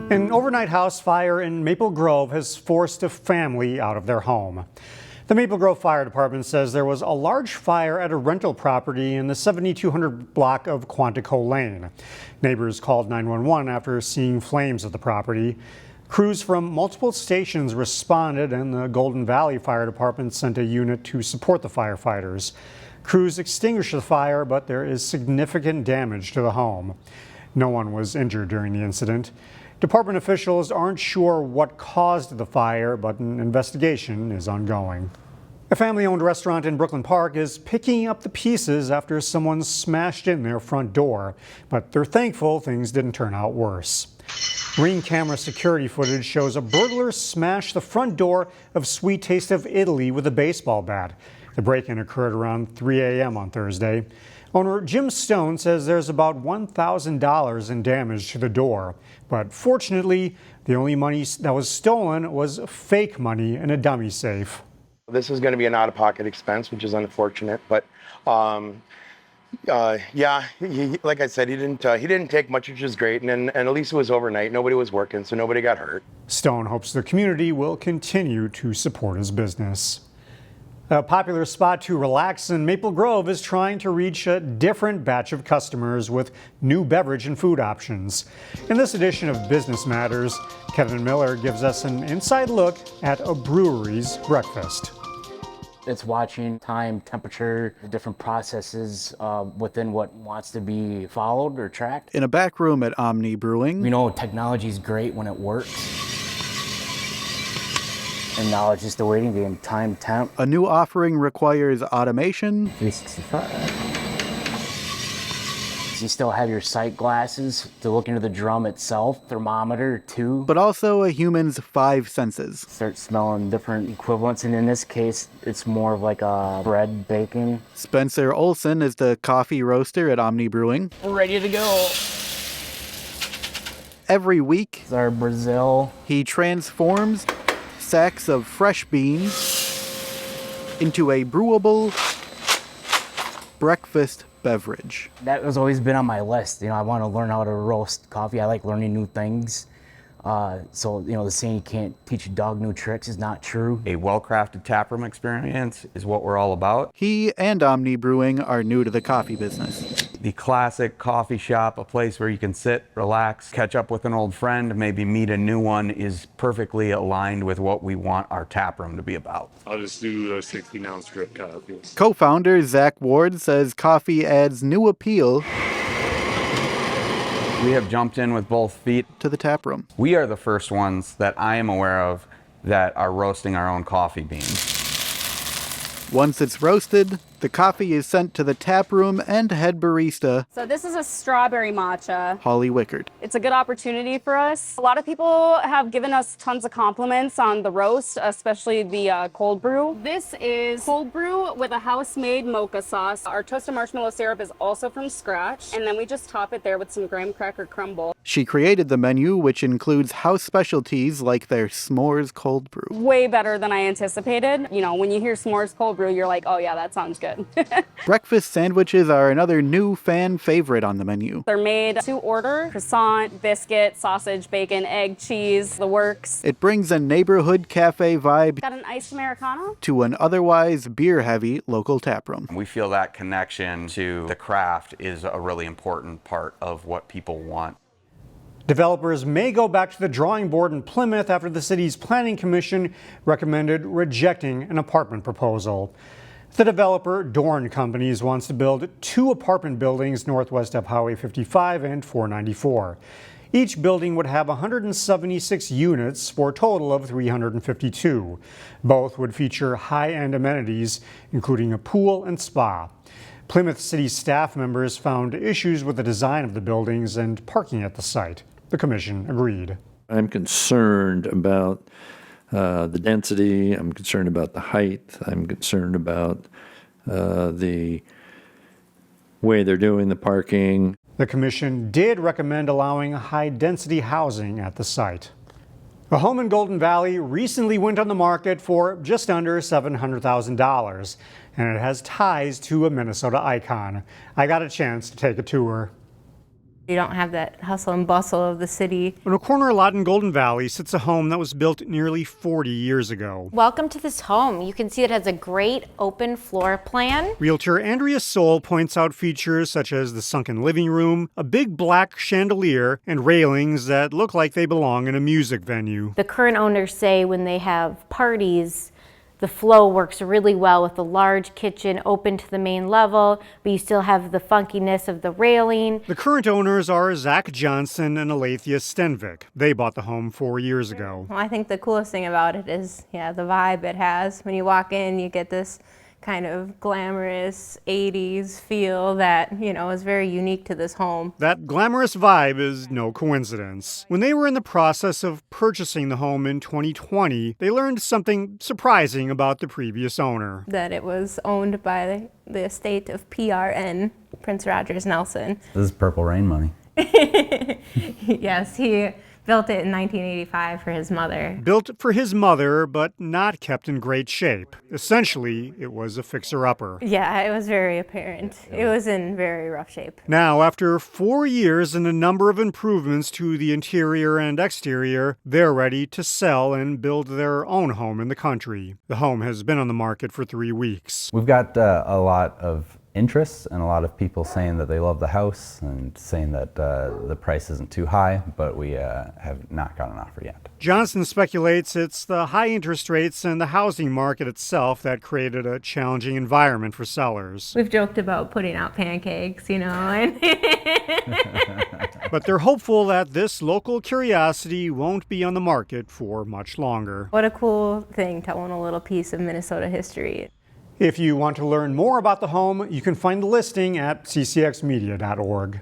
An overnight house fire in Maple Grove has forced a family out of their home. The Maple Grove Fire Department says there was a large fire at a rental property in the 7200 block of Quantico Lane. Neighbors called 911 after seeing flames at the property. Crews from multiple stations responded, and the Golden Valley Fire Department sent a unit to support the firefighters. Crews extinguished the fire, but there is significant damage to the home. No one was injured during the incident. Department officials aren't sure what caused the fire, but an investigation is ongoing. A family-owned restaurant in Brooklyn Park is picking up the pieces after someone smashed in their front door, but they're thankful things didn't turn out worse. Ring camera security footage shows a burglar smash the front door of Sweet Taste of Italy with a baseball bat. The break-in occurred around 3 a.m. on Thursday. Owner Jim Stone says there's about $1,000 in damage to the door. But fortunately, the only money that was stolen was fake money in a dummy safe. This is going to be an out-of-pocket expense, which is unfortunate. But yeah, like I said, he didn't take much, which is great. And at least it was overnight. Nobody was working, so nobody got hurt. Stone hopes the community will continue to support his business. A popular spot to relax in Maple Grove is trying to reach a different batch of customers with new beverage and food options. In this edition of Business Matters, Kevin Miller gives us an inside look at a brewery's breakfast. It's watching time, temperature, the different processes within what wants to be followed or tracked. In a back room at OMNI Brewing. We know technology is great when it works. And now it's just a waiting game, time, temp. A new offering requires automation. 365. You still have your sight glasses to look into the drum itself, thermometer too. But also a human's 5 senses. Start smelling different equivalents, and in this case, it's more of like a bread baking. Spencer Olson is the coffee roaster at OMNI Brewing. We're ready to go. Every week, It's our Brazil. He transforms sacks of fresh beans into a brewable breakfast beverage. That has always been on my list. I want to learn how to roast coffee. I like learning new things. So the saying you can't teach a dog new tricks is not true. A well-crafted taproom experience is what we're all about. He and OMNI Brewing are new to the coffee business. The classic coffee shop, a place where you can sit, relax, catch up with an old friend, maybe meet a new one, is perfectly aligned with what we want our taproom to be about. I'll just do a 16-ounce drip coffee. Co-founder Zach Ward says coffee adds new appeal We have jumped in with both feet to the taproom. We are the first ones that I am aware of that are roasting our own coffee beans. Once it's roasted, the coffee is sent to the tap room and head barista. So this is a strawberry matcha. Holly Wickard. It's a good opportunity for us. A lot of people have given us tons of compliments on the roast, especially the cold brew. This is cold brew with a house-made mocha sauce. Our toasted marshmallow syrup is also from scratch, and then we just top it there with some graham cracker crumble. She created the menu, which includes house specialties like their s'mores cold brew. Way better than I anticipated. When you hear s'mores cold brew, you're like, oh yeah, that sounds good. Breakfast sandwiches are another new fan favorite on the menu. They're made to order: croissant, biscuit, sausage, bacon, egg, cheese, the works. It brings a neighborhood cafe vibe Got an iced Americano? to an otherwise beer-heavy local taproom. We feel that connection to the craft is a really important part of what people want. Developers may go back to the drawing board in Plymouth after the city's planning commission recommended rejecting an apartment proposal. The developer, Dorn Companies, wants to build 2 apartment buildings northwest of Highway 55 and 494. Each building would have 176 units for a total of 352. Both would feature high-end amenities, including a pool and spa. Plymouth City staff members found issues with the design of the buildings and parking at the site. The commission agreed. I'm concerned about the density, I'm concerned about the height, I'm concerned about the way they're doing the parking. The commission did recommend allowing high-density housing at the site. A home in Golden Valley recently went on the market for just under $700,000, and it has ties to a Minnesota icon. I got a chance to take a tour. You don't have that hustle and bustle of the city. On a corner lot in Golden Valley sits a home that was built nearly 40 years ago. Welcome to this home. You can see it has a great open floor plan. Realtor Andrea Soul points out features such as the sunken living room, a big black chandelier, and railings that look like they belong in a music venue. The current owners say when they have parties, the flow works really well with the large kitchen open to the main level, but you still have the funkiness of the railing. The current owners are Zach Johnson and Alethea Stenvik. They bought the home 4 years ago. Well, I think the coolest thing about it is, the vibe it has. When you walk in, you get this kind of glamorous 80s feel that, is very unique to this home. That glamorous vibe is no coincidence. When they were in the process of purchasing the home in 2020, they learned something surprising about the previous owner. That it was owned by the estate of PRN, Prince Rogers Nelson. This is Purple Rain money. Yes, he built it in 1985 for his mother. Built for his mother, but not kept in great shape. Essentially, it was a fixer-upper. Yeah, it was very apparent. It was in very rough shape. Now, after 4 years and a number of improvements to the interior and exterior, they're ready to sell and build their own home in the country. The home has been on the market for 3 weeks. We've got a lot of interest and a lot of people saying that they love the house and saying that the price isn't too high, but we have not got an offer yet. Johnson speculates it's the high interest rates and the housing market itself that created a challenging environment for sellers. We've joked about putting out pancakes, and But they're hopeful that this local curiosity won't be on the market for much longer. What a cool thing to own a little piece of Minnesota history. If you want to learn more about the home, you can find the listing at ccxmedia.org.